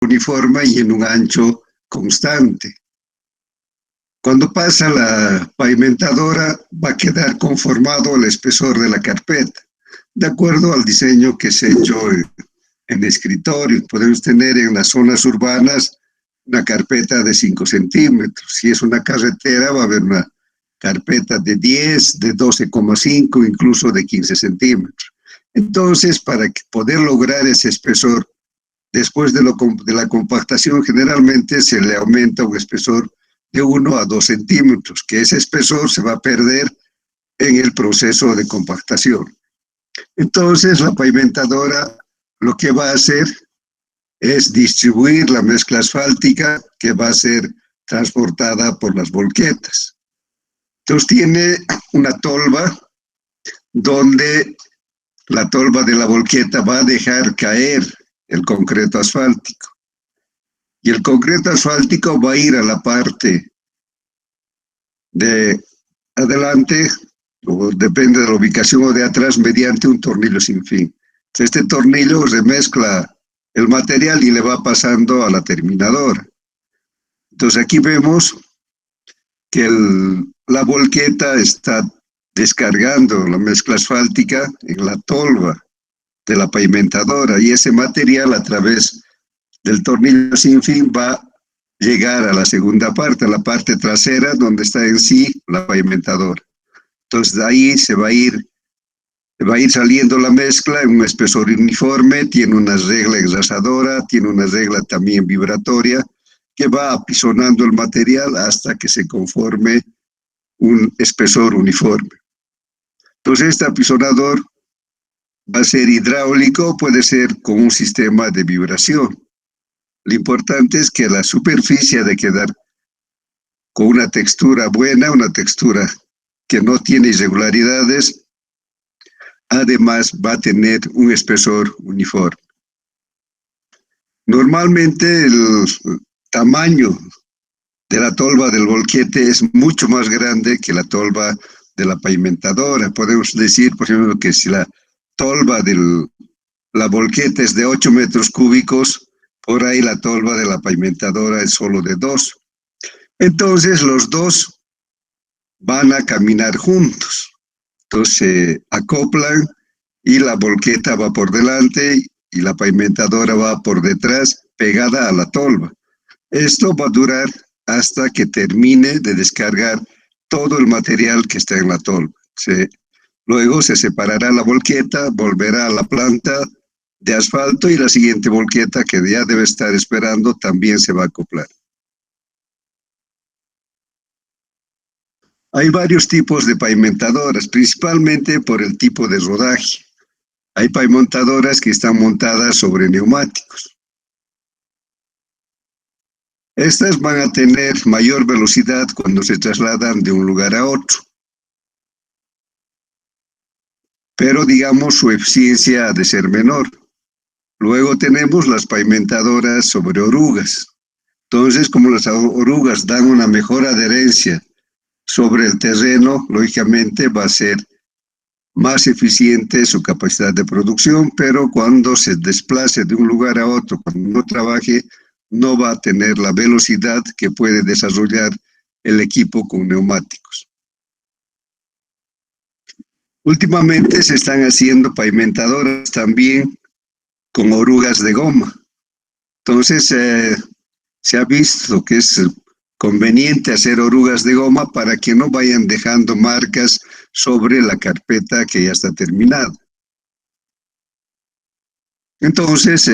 uniforme y en un ancho constante. Cuando pasa la pavimentadora, va a quedar conformado el espesor de la carpeta, de acuerdo al diseño que se ha hecho en escritorio. Podemos tener en las zonas urbanas una carpeta de 5 centímetros. Si es una carretera, va a haber una carpeta de 10, de 12,5, incluso de 15 centímetros. Entonces, para poder lograr ese espesor, después de la compactación, generalmente se le aumenta un espesor de 1 a 2 centímetros, que ese espesor se va a perder en el proceso de compactación. Entonces, la pavimentadora lo que va a hacer es distribuir la mezcla asfáltica que va a ser transportada por las volquetas. Entonces, tiene una tolva donde la tolva de la volqueta va a dejar caer el concreto asfáltico. Y el concreto asfáltico va a ir a la parte de adelante, o depende de la ubicación, o de atrás, mediante un tornillo sin fin. Este tornillo remezcla el material y le va pasando a la terminadora. Entonces aquí vemos que la volqueta está descargando la mezcla asfáltica en la tolva de la pavimentadora, y ese material a través del tornillo sin fin va a llegar a la segunda parte, a la parte trasera donde está en sí la pavimentadora. Entonces de ahí se va a ir saliendo la mezcla en un espesor uniforme, tiene una regla enrasadora, tiene una regla también vibratoria, que va apisonando el material hasta que se conforme un espesor uniforme. Entonces este apisonador va a ser hidráulico, puede ser con un sistema de vibración. Lo importante es que la superficie ha de quedar con una textura buena, una textura que no tiene irregularidades. Además, va a tener un espesor uniforme. Normalmente el tamaño de la tolva del volquete es mucho más grande que la tolva de la pavimentadora. Podemos decir, por ejemplo, que si la tolva de la volqueta es de 8 metros cúbicos, por ahí la tolva de la pavimentadora es solo de 2. Entonces los dos van a caminar juntos. Entonces se acoplan y la volqueta va por delante y la pavimentadora va por detrás, pegada a la tolva. Esto va a durar hasta que termine de descargar todo el material que está en la tolva. Luego se separará la volqueta, volverá a la planta de asfalto y la siguiente volqueta, que ya debe estar esperando, también se va a acoplar. Hay varios tipos de pavimentadoras, principalmente por el tipo de rodaje. Hay pavimentadoras que están montadas sobre neumáticos. Estas van a tener mayor velocidad cuando se trasladan de un lugar a otro. Pero digamos su eficiencia ha de ser menor. Luego tenemos las pavimentadoras sobre orugas. Entonces, como las orugas dan una mejor adherencia sobre el terreno, lógicamente va a ser más eficiente su capacidad de producción, pero cuando se desplace de un lugar a otro, cuando no trabaje, no va a tener la velocidad que puede desarrollar el equipo con neumáticos. Últimamente se están haciendo pavimentadoras también con orugas de goma. Entonces se ha visto que es conveniente hacer orugas de goma para que no vayan dejando marcas sobre la carpeta que ya está terminada. Entonces,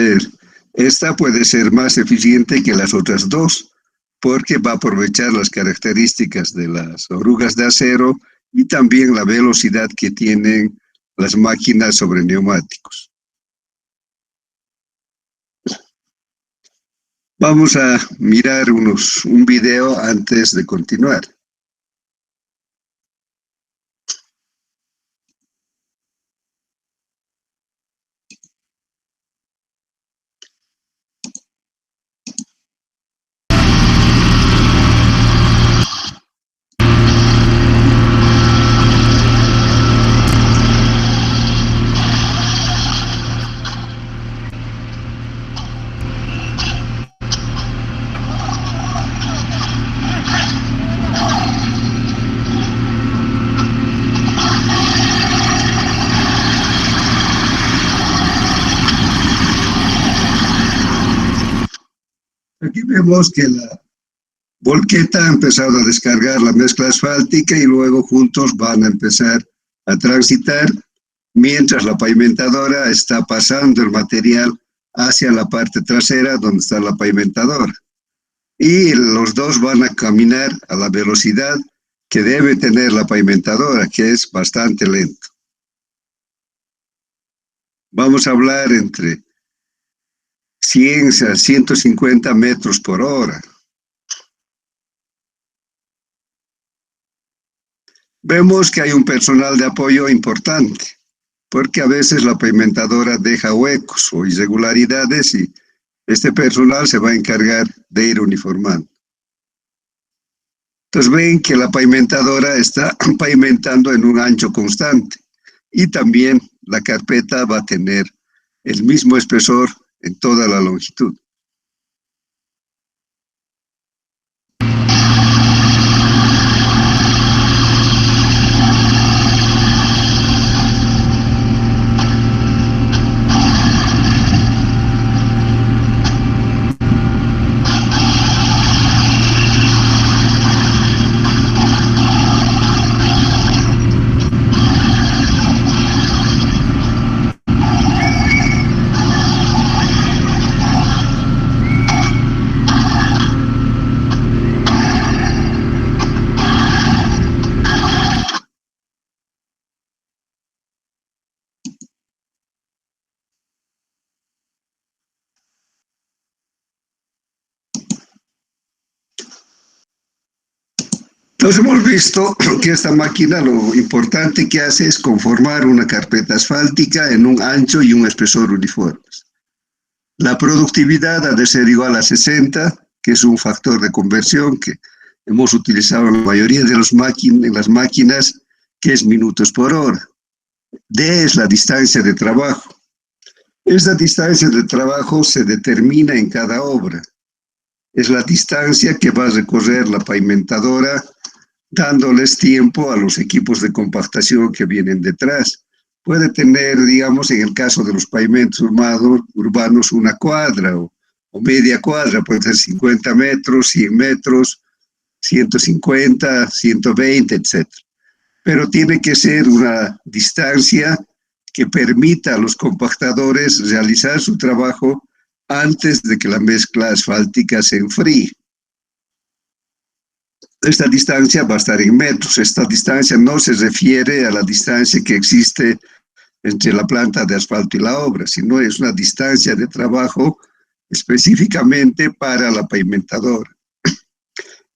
esta puede ser más eficiente que las otras dos, porque va a aprovechar las características de las orugas de acero y también la velocidad que tienen las máquinas sobre neumáticos. Vamos a mirar un video antes de continuar. Aquí vemos que la volqueta ha empezado a descargar la mezcla asfáltica y luego juntos van a empezar a transitar mientras la pavimentadora está pasando el material hacia la parte trasera donde está la pavimentadora. Y los dos van a caminar a la velocidad que debe tener la pavimentadora, que es bastante lento. Vamos a hablar entre 100 a 150 metros por hora. Vemos que hay un personal de apoyo importante, porque a veces la pavimentadora deja huecos o irregularidades y este personal se va a encargar de ir uniformando. Entonces ven que la pavimentadora está pavimentando en un ancho constante y también la carpeta va a tener el mismo espesor en toda la longitud. Entonces hemos visto que esta máquina lo importante que hace es conformar una carpeta asfáltica en un ancho y un espesor uniformes. La productividad ha de ser igual a 60, que es un factor de conversión que hemos utilizado en la mayoría de las máquinas, que es minutos por hora. D es la distancia de trabajo. Esta distancia de trabajo se determina en cada obra. Es la distancia que va a recorrer la pavimentadora dándoles tiempo a los equipos de compactación que vienen detrás. Puede tener, digamos, en el caso de los pavimentos urbanos, una cuadra o media cuadra, puede ser 50 metros, 100 metros, 150, 120, etc. Pero tiene que ser una distancia que permita a los compactadores realizar su trabajo antes de que la mezcla asfáltica se enfríe. Esta distancia va a estar en metros. Esta distancia no se refiere a la distancia que existe entre la planta de asfalto y la obra, sino es una distancia de trabajo específicamente para la pavimentadora.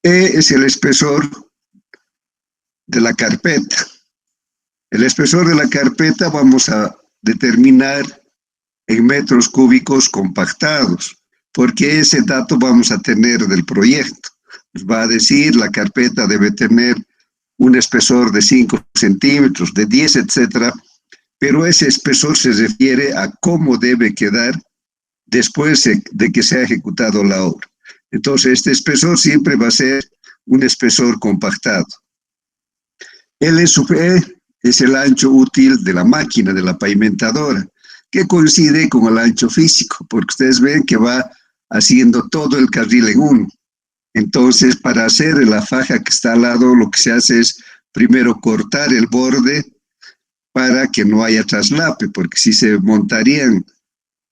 E es el espesor de la carpeta. El espesor de la carpeta vamos a determinar en metros cúbicos compactados, porque ese dato vamos a tener del proyecto. Nos va a decir la carpeta debe tener un espesor de 5 centímetros, de 10, etcétera, pero ese espesor se refiere a cómo debe quedar después de que se ha ejecutado la obra. Entonces, este espesor siempre va a ser un espesor compactado. El SUE es el ancho útil de la máquina, de la pavimentadora, que coincide con el ancho físico, porque ustedes ven que va haciendo todo el carril en uno. Entonces, para hacer la faja que está al lado, lo que se hace es primero cortar el borde para que no haya traslape, porque si se montarían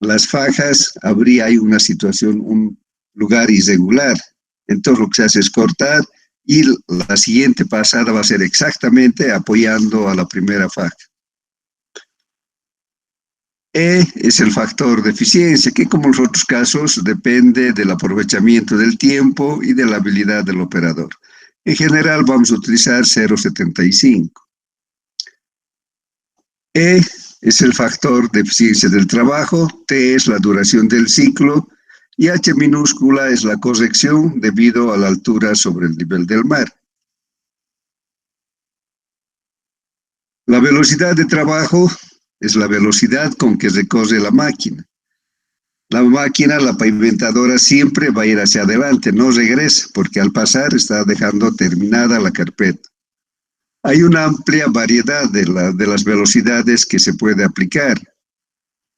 las fajas, habría ahí una situación, un lugar irregular. Entonces, lo que se hace es cortar y la siguiente pasada va a ser exactamente apoyando a la primera faja. E es el factor de eficiencia, que como en los otros casos depende del aprovechamiento del tiempo y de la habilidad del operador. En general vamos a utilizar 0,75. E es el factor de eficiencia del trabajo, T es la duración del ciclo y H minúscula es la corrección debido a la altura sobre el nivel del mar. La velocidad de trabajo es la velocidad con que recorre la máquina. La máquina, la pavimentadora, siempre va a ir hacia adelante, no regresa, porque al pasar está dejando terminada la carpeta. Hay una amplia variedad de las velocidades que se puede aplicar.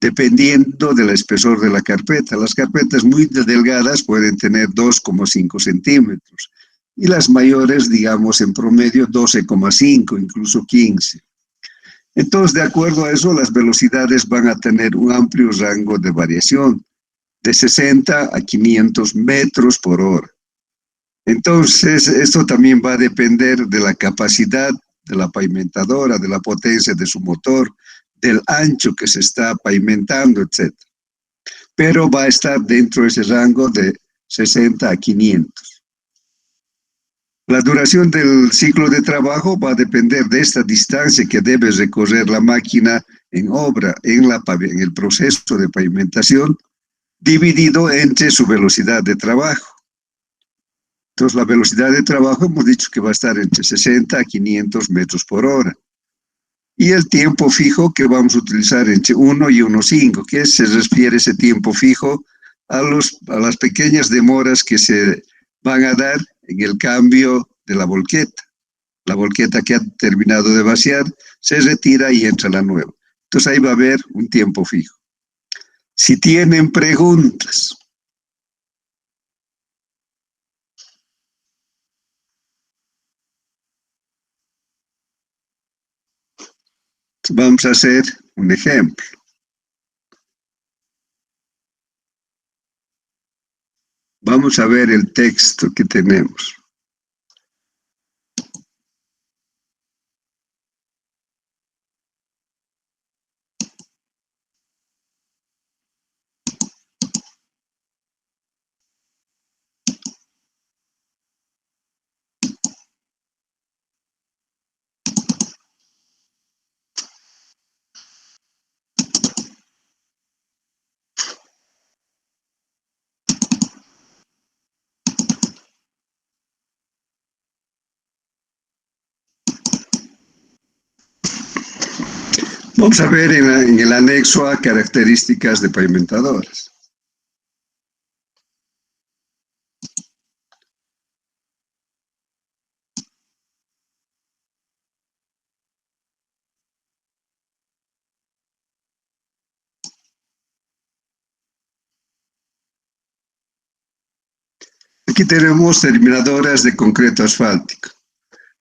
dependiendo del espesor de la carpeta. Las carpetas muy delgadas pueden tener 2,5 centímetros y las mayores, digamos, en promedio 12,5, incluso 15. Entonces, de acuerdo a eso, las velocidades van a tener un amplio rango de variación, de 60 a 500 metros por hora. Entonces, esto también va a depender de la capacidad de la pavimentadora, de la potencia de su motor, del ancho que se está pavimentando, etc. Pero va a estar dentro de ese rango de 60 a 500. La duración del ciclo de trabajo va a depender de esta distancia que debe recorrer la máquina en obra, en el proceso de pavimentación, dividido entre su velocidad de trabajo. Entonces, la velocidad de trabajo hemos dicho que va a estar entre 60 a 500 metros por hora. Y el tiempo fijo que vamos a utilizar entre 1 y 1,5, que se refiere ese tiempo fijo a las pequeñas demoras que se van a dar en el cambio de la volqueta. La volqueta que ha terminado de vaciar se retira y entra la nueva. Entonces ahí va a haber un tiempo fijo. Si tienen preguntas. Vamos a hacer un ejemplo. Vamos a ver el texto que tenemos. Vamos a ver en el anexo a características de pavimentadoras. Aquí tenemos terminadoras de concreto asfáltico.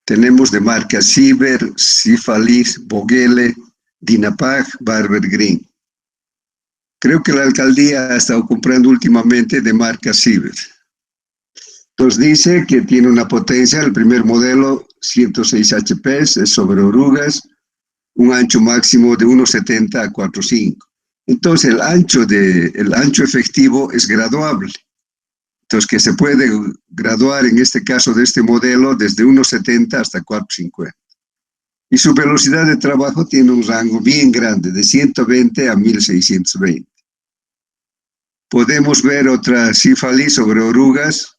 Tenemos de marca Ciber, Cifalis, Vogele, Dinapag, Barber Green. Creo que la alcaldía ha estado comprando últimamente de marca Ciber. Entonces dice que tiene una potencia, el primer modelo 106 HP, es sobre orugas, un ancho máximo de 1,70 a 4,5. Entonces el ancho efectivo es graduable. Entonces que se puede graduar en este caso de este modelo desde 1,70 hasta 4,50. Y su velocidad de trabajo tiene un rango bien grande, de 120 a 1620. Podemos ver otra Cifalis sobre orugas,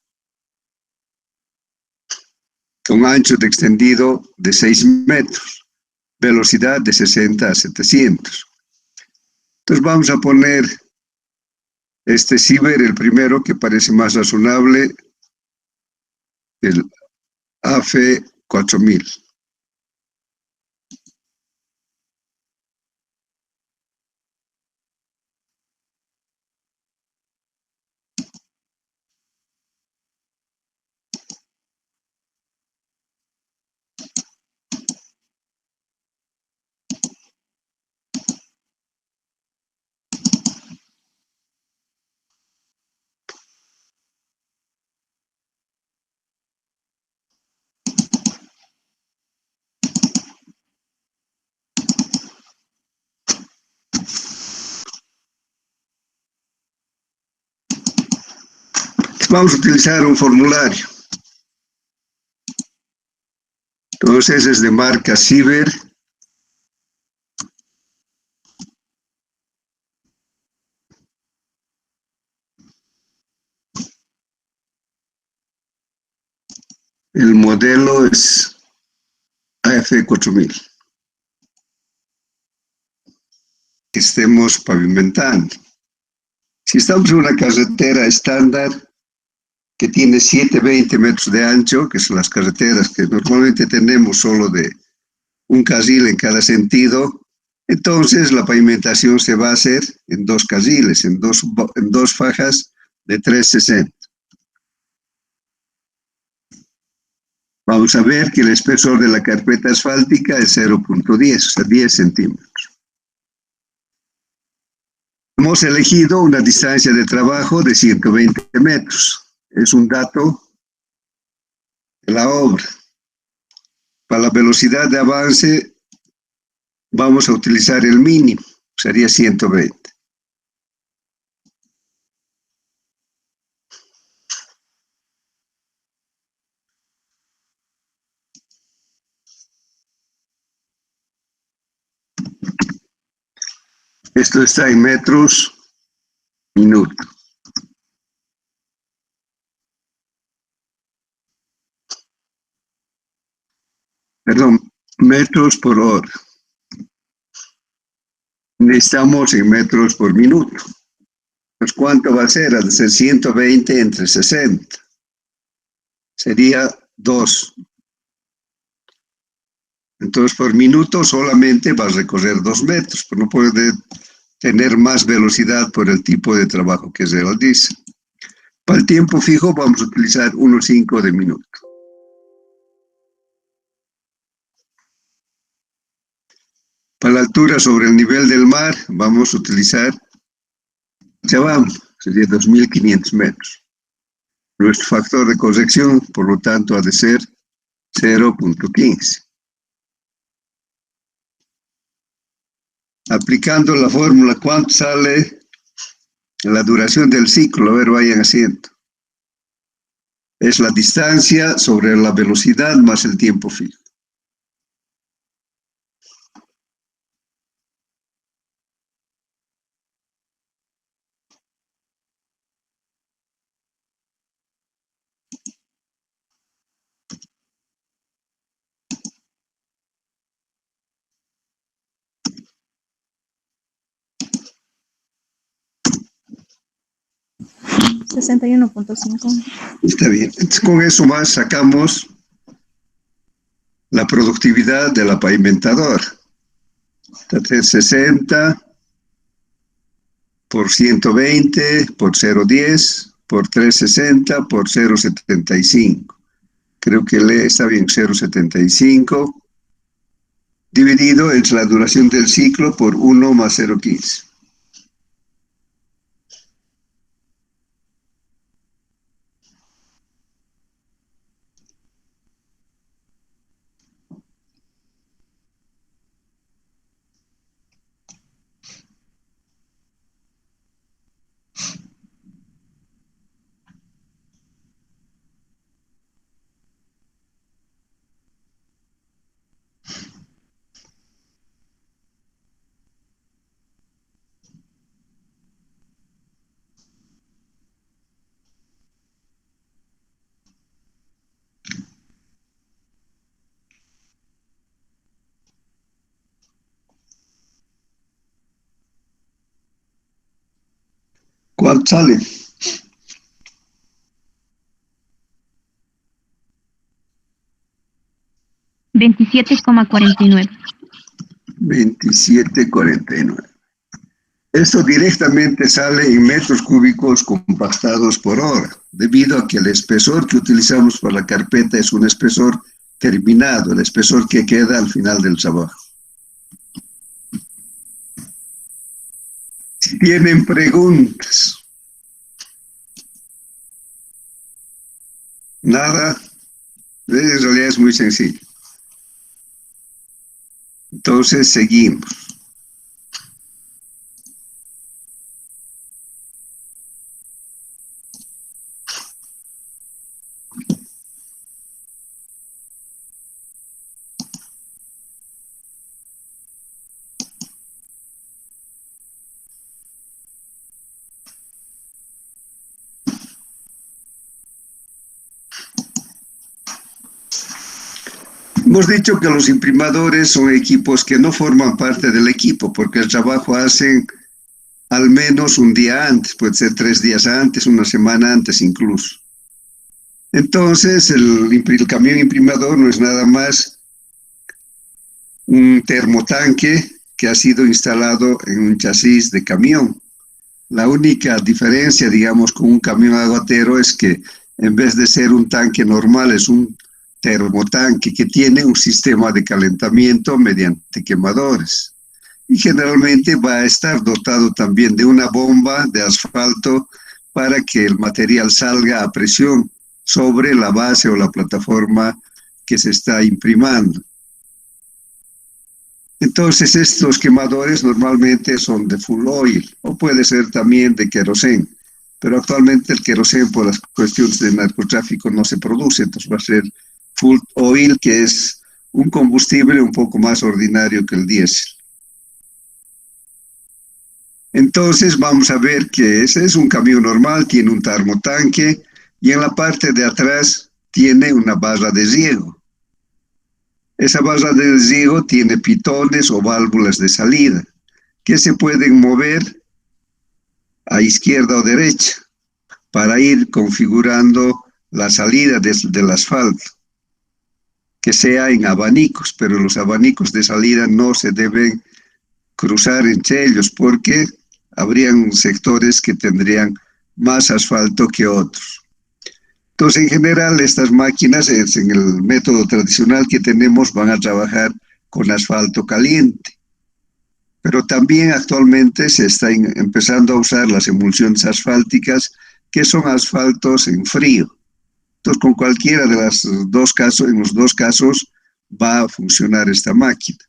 con ancho de extendido de 6 metros, velocidad de 60 a 700. Entonces vamos a poner este Ciber, el primero que parece más razonable, el AF 4000. Vamos a utilizar un formulario. Entonces es de marca Ciber. El modelo es AF 4000. Que estemos pavimentando. Si estamos en una carretera estándar que tiene 720 metros de ancho, que son las carreteras que normalmente tenemos solo de un carril en cada sentido, Entonces la pavimentación se va a hacer en dos carriles, en dos fajas de 360. Vamos a ver que el espesor de la carpeta asfáltica es 0.10, o sea, 10 centímetros. Hemos elegido una distancia de trabajo de 120 metros. Es un dato de la obra. Para la velocidad de avance vamos a utilizar el mínimo, sería 120. Esto está en metros minuto. Perdón, metros por hora. Necesitamos en metros por minuto. Pues ¿cuánto va a ser? Ha de ser 120 entre 60. Sería 2. Entonces por minuto solamente va a recorrer 2 metros, pero no puede tener más velocidad por el tipo de trabajo que realiza. Para el tiempo fijo vamos a utilizar 1,5 de minuto. Para la altura sobre el nivel del mar vamos a utilizar Chabam, sería 2.500 metros. Nuestro factor de corrección, por lo tanto, ha de ser 0.15. Aplicando la fórmula, ¿cuánto sale la duración del ciclo? A ver, vayan haciendo. Es la distancia sobre la velocidad más el tiempo fijo. $61.5. Está bien. Entonces, con eso más sacamos la productividad de la pavimentadora. Entonces, 60 por 120 por 0.10 por 360 por 0.75. Creo que está bien, 0.75 dividido entre la duración del ciclo por 1 más 0.15. ¿Cuánto sale? $27.49. 27,49. Esto directamente sale en metros cúbicos compactados por hora, debido a que el espesor que utilizamos para la carpeta es un espesor terminado, el espesor que queda al final del trabajo. Si tienen preguntas. Nada, en realidad es muy sencillo. Entonces seguimos. Hemos dicho que los imprimadores son equipos que no forman parte del equipo, porque el trabajo hacen al menos un día antes, puede ser 3 días antes, una semana antes incluso. Entonces, el camión imprimador no es nada más un termotanque que ha sido instalado en un chasis de camión. La única diferencia, digamos, con un camión aguatero es que en vez de ser un tanque normal, es un termotanque que tiene un sistema de calentamiento mediante quemadores. Y generalmente va a estar dotado también de una bomba de asfalto para que el material salga a presión sobre la base o la plataforma que se está imprimando. Entonces estos quemadores normalmente son de full oil o puede ser también de queroseno, pero actualmente el queroseno por las cuestiones de narcotráfico no se produce, entonces va a ser full oil, que es un combustible un poco más ordinario que el diésel. Entonces vamos a ver que ese es un camión normal, tiene un termotanque y en la parte de atrás tiene una barra de riego. Esa barra de riego tiene pitones o válvulas de salida que se pueden mover a izquierda o derecha para ir configurando la salida del asfalto, que sea en abanicos, pero los abanicos de salida no se deben cruzar entre ellos porque habrían sectores que tendrían más asfalto que otros. Entonces, en general, estas máquinas, en el método tradicional que tenemos, van a trabajar con asfalto caliente. Pero también actualmente se están empezando a usar las emulsiones asfálticas, que son asfaltos en frío. Entonces, con cualquiera de los dos casos, va a funcionar esta máquina.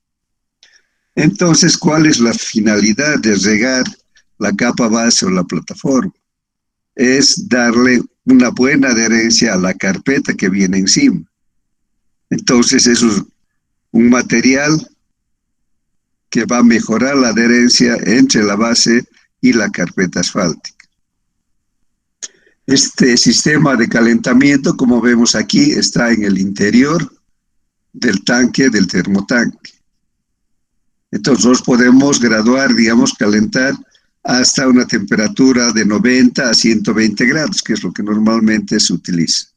Entonces, ¿cuál es la finalidad de regar la capa base o la plataforma? Es darle una buena adherencia a la carpeta que viene encima. Entonces, eso es un material que va a mejorar la adherencia entre la base y la carpeta asfáltica. Este sistema de calentamiento, como vemos aquí, está en el interior del tanque, del termotanque. Entonces, nos podemos graduar, digamos, calentar hasta una temperatura de 90 a 120 grados, que es lo que normalmente se utiliza.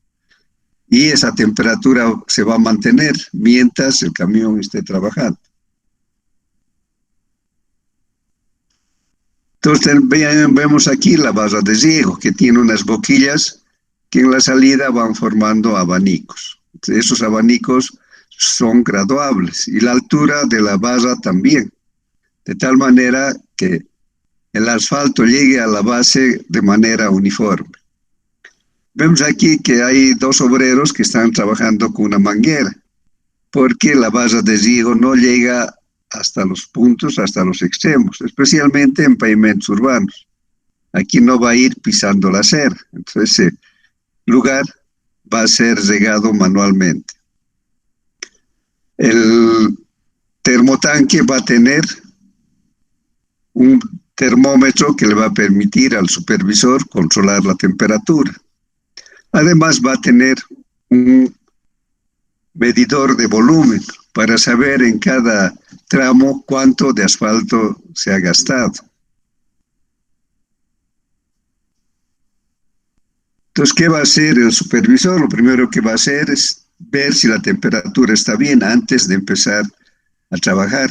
Y esa temperatura se va a mantener mientras el camión esté trabajando. Entonces vemos aquí la barra de riego, que tiene unas boquillas que en la salida van formando abanicos. Entonces, esos abanicos son graduables y la altura de la barra también, de tal manera que el asfalto llegue a la base de manera uniforme. Vemos aquí que hay dos obreros que están trabajando con una manguera, porque la barra de riego no llega hasta los puntos, hasta los extremos, especialmente en pavimentos urbanos. Aquí no va a ir pisando la acera, entonces ese lugar va a ser regado manualmente. El termotanque va a tener un termómetro que le va a permitir al supervisor controlar la temperatura. Además va a tener un medidor de volumen para saber en cada tramo cuánto de asfalto se ha gastado. Entonces, ¿qué va a hacer el supervisor? Lo primero que va a hacer es ver si la temperatura está bien antes de empezar a trabajar.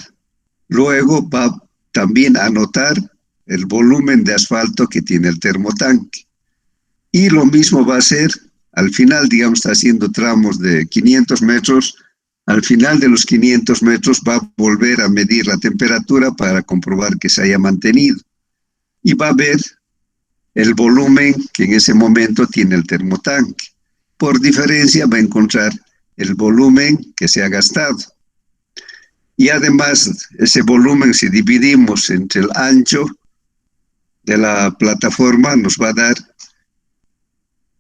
Luego va también a anotar el volumen de asfalto que tiene el termotanque. Y lo mismo va a hacer al final, digamos, está haciendo tramos de 500 metros. Al final de los 500 metros va a volver a medir la temperatura para comprobar que se haya mantenido. Y va a ver el volumen que en ese momento tiene el termotanque. Por diferencia va a encontrar el volumen que se ha gastado. Y además, ese volumen, si dividimos entre el ancho de la plataforma, nos va a dar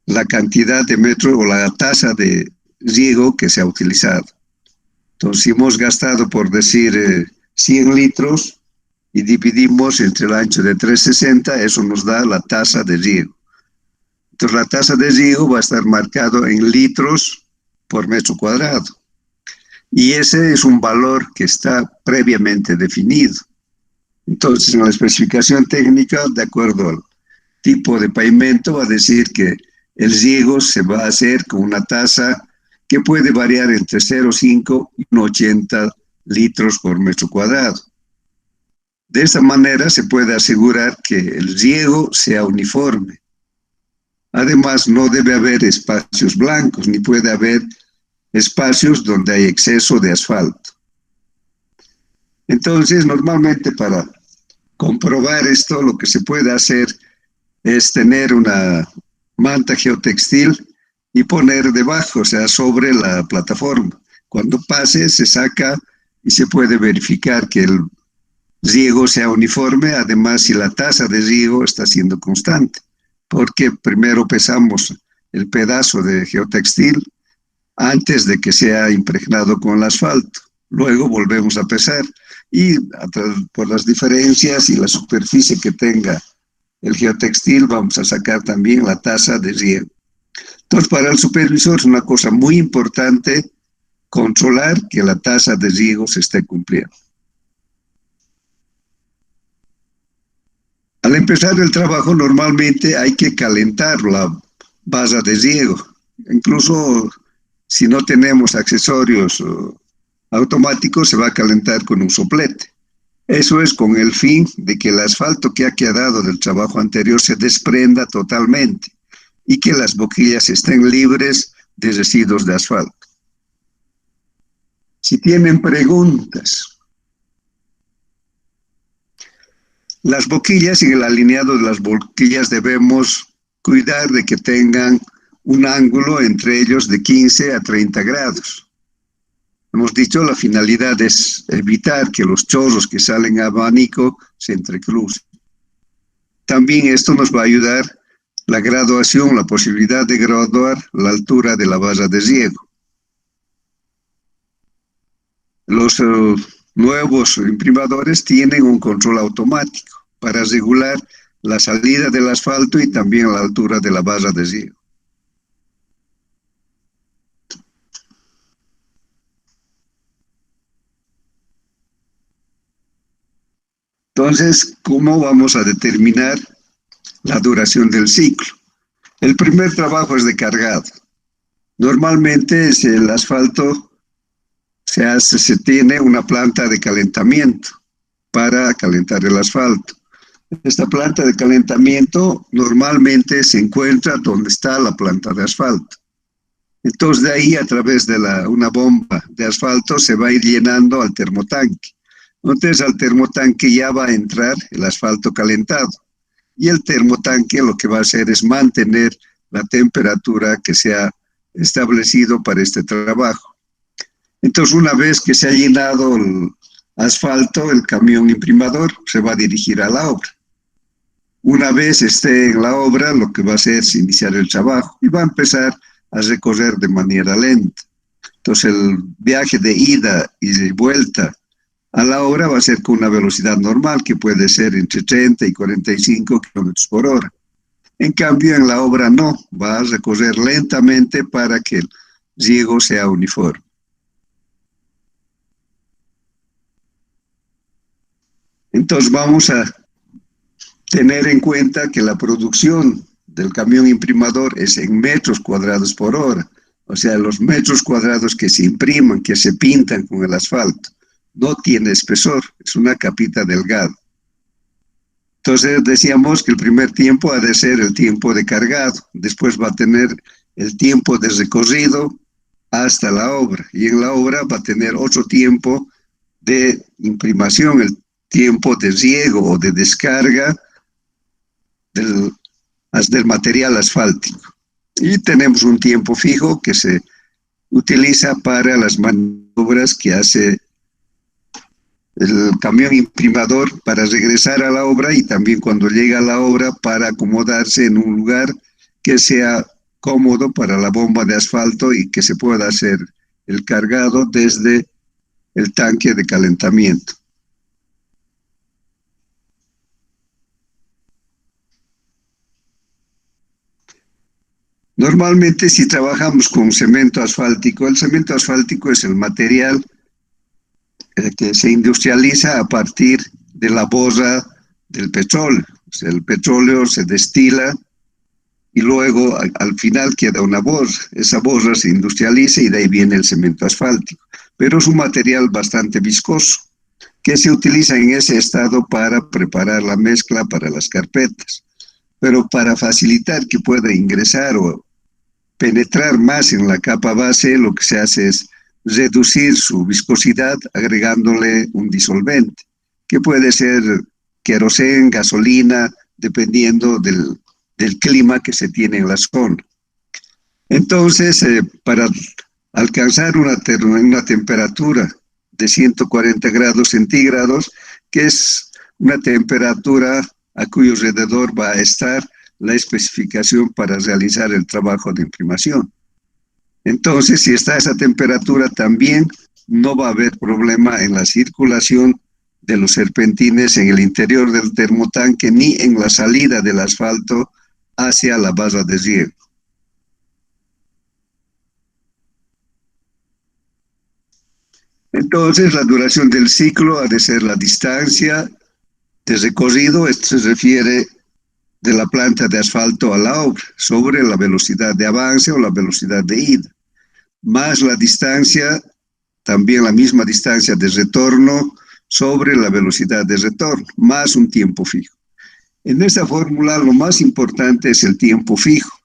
la cantidad de metros o la tasa de riego que se ha utilizado. Entonces, si hemos gastado, por decir, 100 litros y dividimos entre el ancho de 360, eso nos da la tasa de riego. Entonces, la tasa de riego va a estar marcado en litros por metro cuadrado. Y ese es un valor que está previamente definido. Entonces, en la especificación técnica, de acuerdo al tipo de pavimento, va a decir que el riego se va a hacer con una tasa que puede variar entre 0,5 y 1,80 litros por metro cuadrado. De esta manera se puede asegurar que el riego sea uniforme. Además, no debe haber espacios blancos, ni puede haber espacios donde hay exceso de asfalto. Entonces, normalmente para comprobar esto, lo que se puede hacer es tener una manta geotextil y poner debajo, o sea, sobre la plataforma. Cuando pase, se saca y se puede verificar que el riego sea uniforme, además si la tasa de riego está siendo constante, porque primero pesamos el pedazo de geotextil antes de que sea impregnado con el asfalto. Luego volvemos a pesar y por las diferencias y la superficie que tenga el geotextil vamos a sacar también la tasa de riego. Entonces, para el supervisor es una cosa muy importante controlar que la tasa de riego se esté cumpliendo. Al empezar el trabajo normalmente hay que calentar la base de riego. Incluso si no tenemos accesorios automáticos se va a calentar con un soplete. Eso es con el fin de que el asfalto que ha quedado del trabajo anterior se desprenda totalmente y que las boquillas estén libres de residuos de asfalto. Si tienen preguntas. Las boquillas y el alineado de las boquillas debemos cuidar de que tengan un ángulo entre ellos de 15 a 30 grados. Hemos dicho, la finalidad es evitar que los chorros que salen a abanico se entrecrucen. También esto nos va a ayudar la graduación, la posibilidad de graduar la altura de la base de riego. Los nuevos imprimadores tienen un control automático para regular la salida del asfalto y también la altura de la base de riego. Entonces, ¿cómo vamos a determinar la duración del ciclo? El primer trabajo es de cargado. Normalmente el asfalto se tiene una planta de calentamiento para calentar el asfalto. Esta planta de calentamiento normalmente se encuentra donde está la planta de asfalto. Entonces de ahí a través de una bomba de asfalto se va a ir llenando al termotanque. Entonces al termotanque ya va a entrar el asfalto calentado. Y el termotanque lo que va a hacer es mantener la temperatura que se ha establecido para este trabajo. Entonces una vez que se ha llenado el asfalto, el camión imprimador se va a dirigir a la obra. Una vez esté en la obra, lo que va a hacer es iniciar el trabajo y va a empezar a recorrer de manera lenta. Entonces el viaje de ida y de vuelta a la obra va a ser con una velocidad normal, que puede ser entre 30 y 45 kilómetros por hora. En cambio, en la obra no, va a recorrer lentamente para que el riego sea uniforme. Entonces vamos a tener en cuenta que la producción del camión imprimador es en metros cuadrados por hora, o sea, los metros cuadrados que se impriman, que se pintan con el asfalto. No tiene espesor, es una capita delgada. Entonces decíamos que el primer tiempo ha de ser el tiempo de cargado, después va a tener el tiempo de recorrido hasta la obra, y en la obra va a tener otro tiempo de imprimación, el tiempo de riego o de descarga del material asfáltico. Y tenemos un tiempo fijo que se utiliza para las maniobras que hace el camión imprimador para regresar a la obra y también cuando llega a la obra para acomodarse en un lugar que sea cómodo para la bomba de asfalto y que se pueda hacer el cargado desde el tanque de calentamiento. Normalmente si trabajamos con cemento asfáltico, el cemento asfáltico es el material que se industrializa a partir de la borra del petróleo. O sea, el petróleo se destila y luego al final queda una borra. Esa borra se industrializa y de ahí viene el cemento asfáltico. Pero es un material bastante viscoso. que se utiliza en ese estado para preparar la mezcla para las carpetas. Pero para facilitar que pueda ingresar o penetrar más en la capa base, lo que se hace es reducir su viscosidad agregándole un disolvente, que puede ser queroseno, gasolina, dependiendo del clima que se tiene en la zona. Entonces, para alcanzar una temperatura de 140 grados centígrados, que es una temperatura a cuyo alrededor va a estar la especificación para realizar el trabajo de imprimación. Entonces, si está a esa temperatura también, no va a haber problema en la circulación de los serpentines en el interior del termotanque ni en la salida del asfalto hacia la barra de riego. Entonces, la duración del ciclo ha de ser la distancia de recorrido, esto se refiere de la planta de asfalto a la obra, sobre la velocidad de avance o la velocidad de ida, más la distancia, también la misma distancia de retorno sobre la velocidad de retorno, más un tiempo fijo. En esta fórmula lo más importante es el tiempo fijo,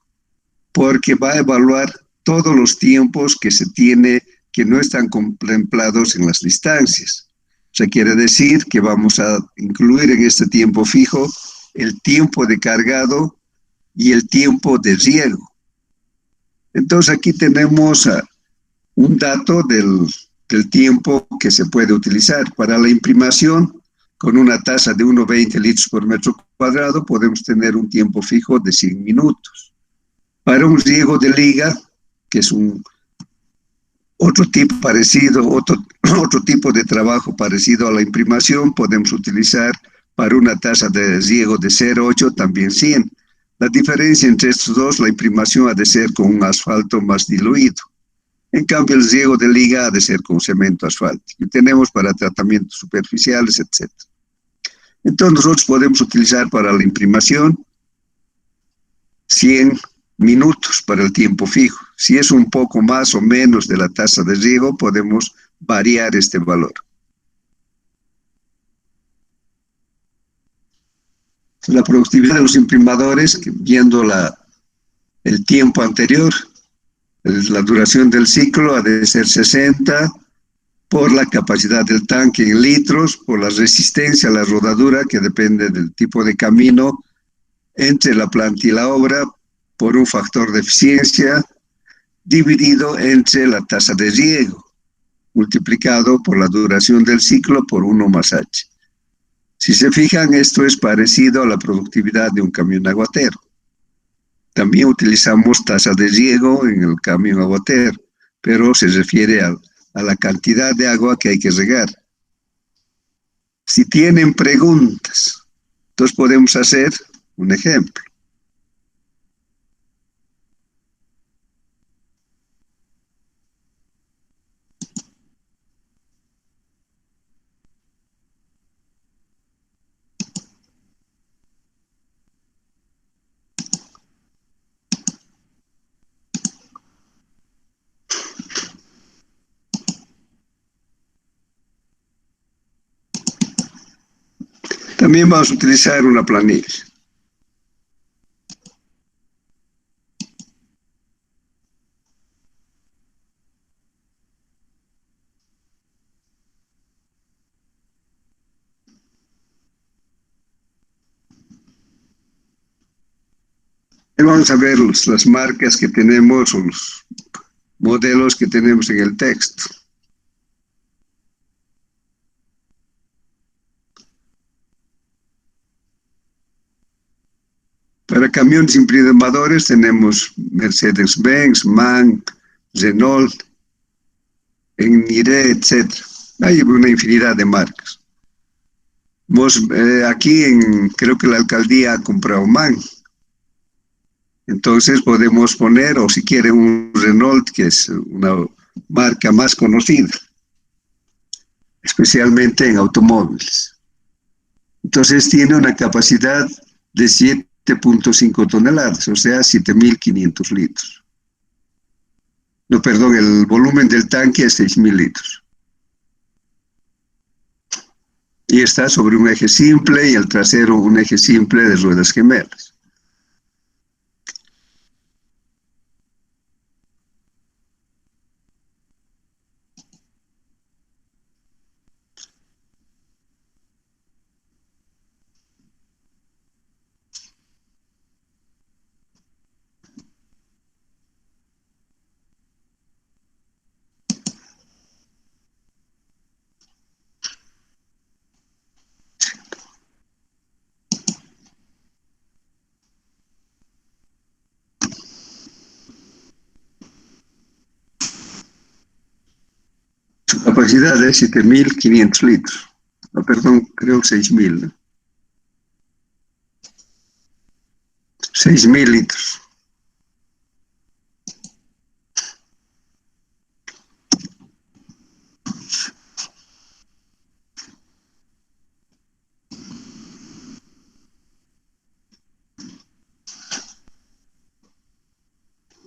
porque va a evaluar todos los tiempos que se tiene que no están contemplados en las distancias. O sea, quiere decir que vamos a incluir en este tiempo fijo el tiempo de cargado y el tiempo de riego. Entonces aquí tenemos un dato del tiempo que se puede utilizar. Para la imprimación, con una tasa de 1,20 litros por metro cuadrado, podemos tener un tiempo fijo de 100 minutos. Para un riego de liga, que es otro tipo de trabajo parecido a la imprimación, podemos utilizar para una tasa de riego de 0,8 también 100. La diferencia entre estos dos, la imprimación ha de ser con un asfalto más diluido. En cambio, el riego de liga ha de ser con cemento asfáltico. Y tenemos para tratamientos superficiales, etc. Entonces, nosotros podemos utilizar para la imprimación 100 minutos para el tiempo fijo. Si es un poco más o menos de la tasa de riego, podemos variar este valor. La productividad de los imprimadores, viendo el tiempo anterior, la duración del ciclo ha de ser 60 por la capacidad del tanque en litros, por la resistencia a la rodadura, que depende del tipo de camino entre la planta y la obra, por un factor de eficiencia, dividido entre la tasa de riego, multiplicado por la duración del ciclo por 1 más H. Si se fijan, esto es parecido a la productividad de un camión aguatero. También utilizamos tasa de riego en el camión aguatero, pero se refiere a la cantidad de agua que hay que regar. Si tienen preguntas, entonces podemos hacer un ejemplo. También vamos a utilizar una planilla. Y vamos a ver las marcas que tenemos o los modelos que tenemos en el texto. Para camiones imprimadores tenemos Mercedes-Benz, MAN, Renault, Enire, etc. Hay una infinidad de marcas. Aquí creo que la alcaldía ha comprado MAN. Entonces podemos poner, o si quieren, un Renault, que es una marca más conocida, especialmente en automóviles. Entonces tiene una capacidad de 7.5 toneladas, o sea, 7.500 litros. No, perdón, el volumen del tanque es 6.000 litros. y está sobre un eje simple y el trasero un eje simple de ruedas gemelas. Su capacidad es 7.500 litros. Ah, perdón, creo 6.000, ¿no? 6.000 litros.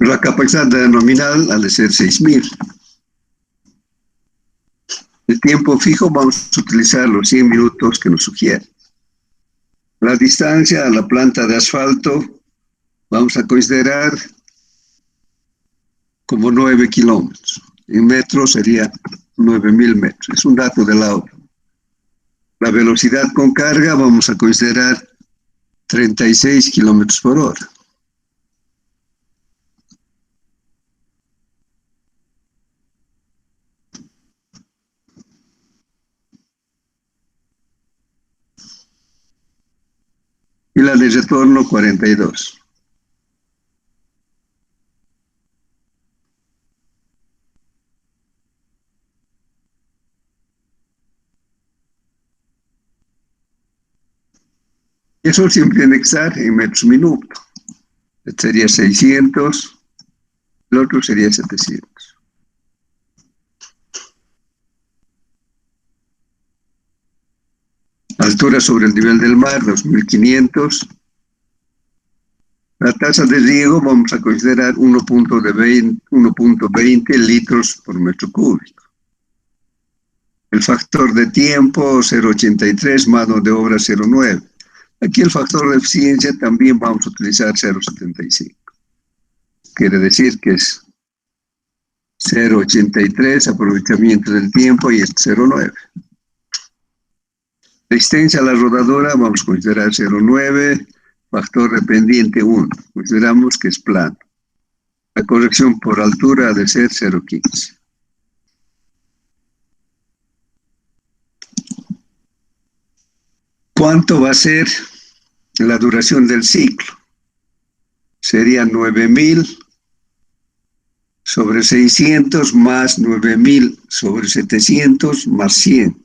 La capacidad nominal ha de ser 6.000. El tiempo fijo vamos a utilizar los 100 minutos que nos sugiere. La distancia a la planta de asfalto vamos a considerar como 9 kilómetros. En metros sería 9.000 metros. Es un dato de la obra. La velocidad con carga vamos a considerar 36 kilómetros por hora. Y la de retorno 42. Eso siempre tiene que estar en metros minuto. Este sería 600, el otro sería 700. Altura sobre el nivel del mar, 2.500. La tasa de riego vamos a considerar 1.20 litros por metro cúbico. El factor de tiempo 0.83, mano de obra 0.9. Aquí el factor de eficiencia también vamos a utilizar 0.75. Quiere decir que es 0.83 aprovechamiento del tiempo y es 0.9. Resistencia a la rodadora vamos a considerar 0.9, factor de pendiente 1. Consideramos que es plano. La corrección por altura ha de ser 0.15. ¿Cuánto va a ser la duración del ciclo? Sería 9.000 sobre 600 más 9.000 sobre 700 más 100.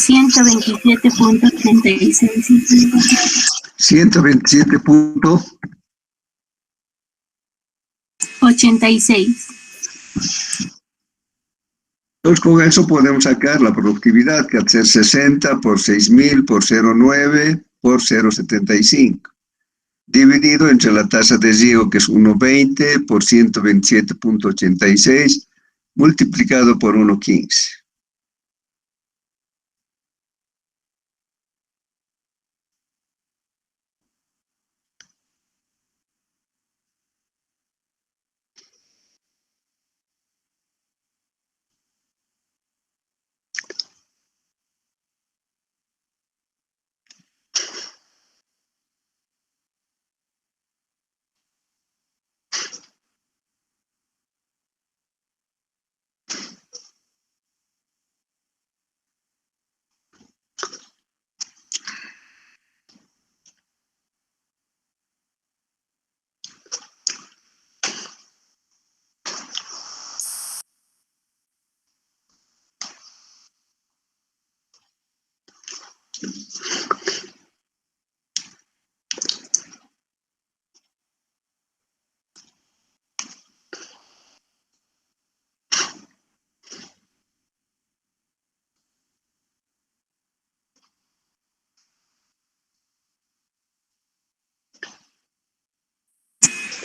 $127.36. 127.86. Entonces, con eso podemos sacar la productividad, que al ser 60 por 6.000 por 0.9 por 0.75, dividido entre la tasa de riego, que es 1.20 por 127.86, multiplicado por 1.15.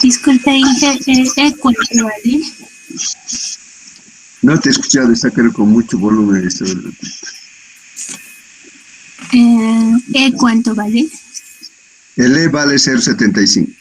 Disculpe, ¿E cuánto vale? No te he escuchado, está creo con mucho volumen. ¿E cuánto vale? El E vale 0,75.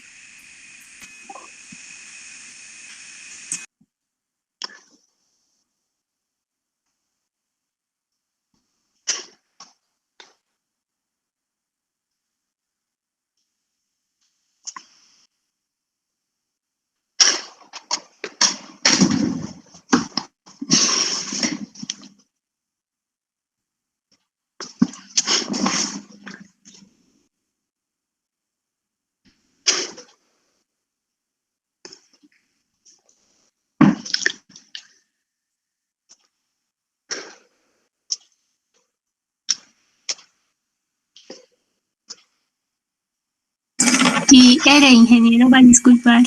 Y R, ingeniero, va a disculpar.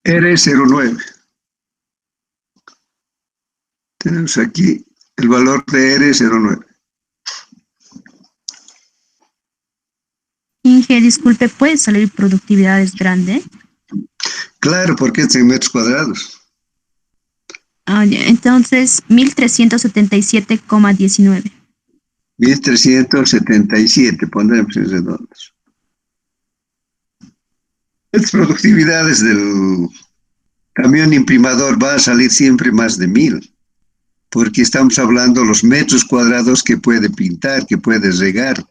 R09. Tenemos aquí el valor de R09. Inge, disculpe, ¿puede salir productividades grande? Claro, porque es en metros cuadrados. Ah, ya, entonces 1377,19. 1377, pondremos en redondos. Estas productividades del camión imprimador va a salir siempre más de 1000, porque estamos hablando de los metros cuadrados que puede pintar, que puede regar.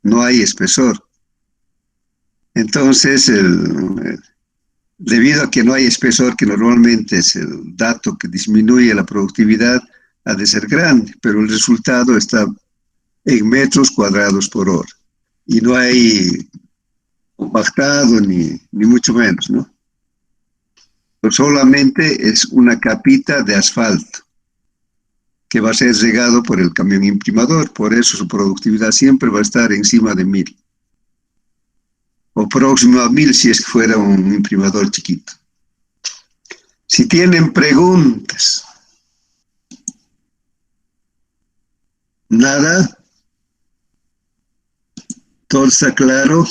No hay espesor. Entonces, debido a que no hay espesor, que normalmente es el dato que disminuye la productividad, ha de ser grande, pero el resultado está en metros cuadrados por hora. Y no hay compactado ni mucho menos, ¿no? Pero solamente es una capita de asfalto que va a ser regado por el camión imprimador, por eso su productividad siempre va a estar encima de 1000. O próximo a 1000 si es que fuera un imprimador chiquito. Si tienen preguntas, nada, todo está claro.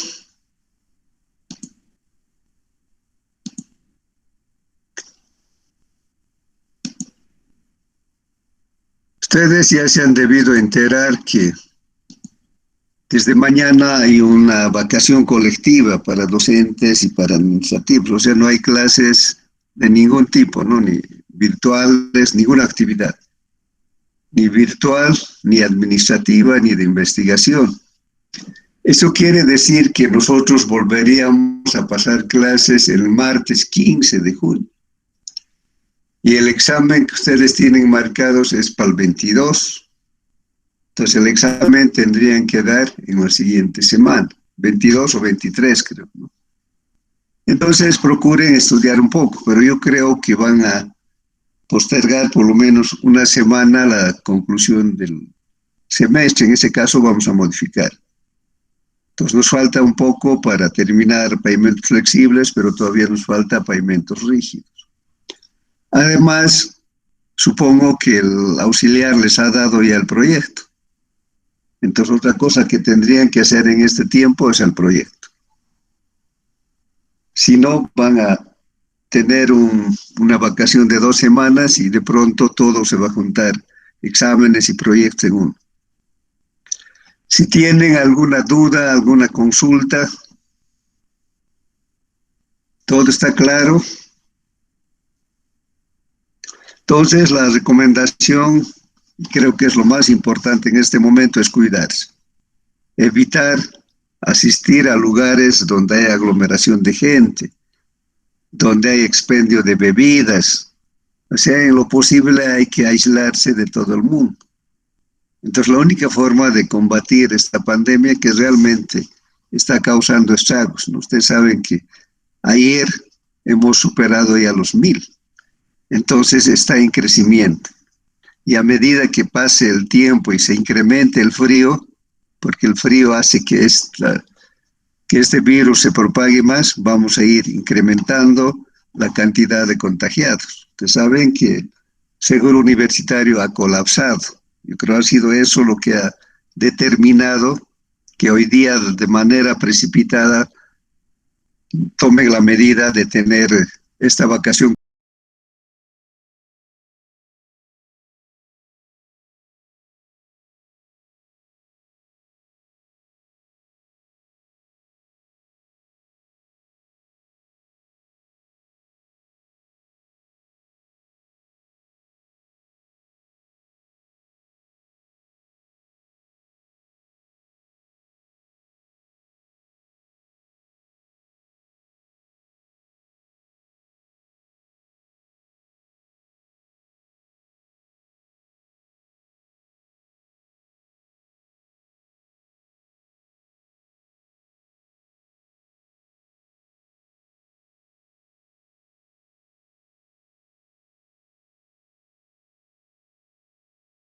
Ustedes ya se han debido enterar que desde mañana hay una vacación colectiva para docentes y para administrativos, o sea, no hay clases de ningún tipo, ¿no? Ni virtuales, ninguna actividad, ni virtual, ni administrativa, ni de investigación. Eso quiere decir que nosotros volveríamos a pasar clases el martes 15 de junio. Y el examen que ustedes tienen marcados es para el 22. Entonces el examen tendrían que dar en la siguiente semana, 22 o 23 creo, ¿no? Entonces procuren estudiar un poco, pero yo creo que van a postergar por lo menos una semana la conclusión del semestre. En ese caso vamos a modificar. Entonces nos falta un poco para terminar pavimentos flexibles, pero todavía nos falta pavimentos rígidos. Además, supongo que el auxiliar les ha dado ya el proyecto. Entonces otra cosa que tendrían que hacer en este tiempo es el proyecto. Si no, van a tener una vacación de 2 semanas y de pronto todo se va a juntar, exámenes y proyectos en uno. Si tienen alguna duda, alguna consulta, todo está claro. Entonces, la recomendación, creo que es lo más importante en este momento, es cuidarse. Evitar asistir a lugares donde hay aglomeración de gente, donde hay expendio de bebidas. O sea, en lo posible hay que aislarse de todo el mundo. Entonces, la única forma de combatir esta pandemia que realmente está causando estragos, ¿no? Ustedes saben que ayer hemos superado ya los 1000. Entonces, está en crecimiento. Y a medida que pase el tiempo y se incremente el frío, porque el frío hace que este virus se propague más, vamos a ir incrementando la cantidad de contagiados. Ustedes saben que el seguro universitario ha colapsado. Yo creo que ha sido eso lo que ha determinado que hoy día de manera precipitada tomen la medida de tener esta vacación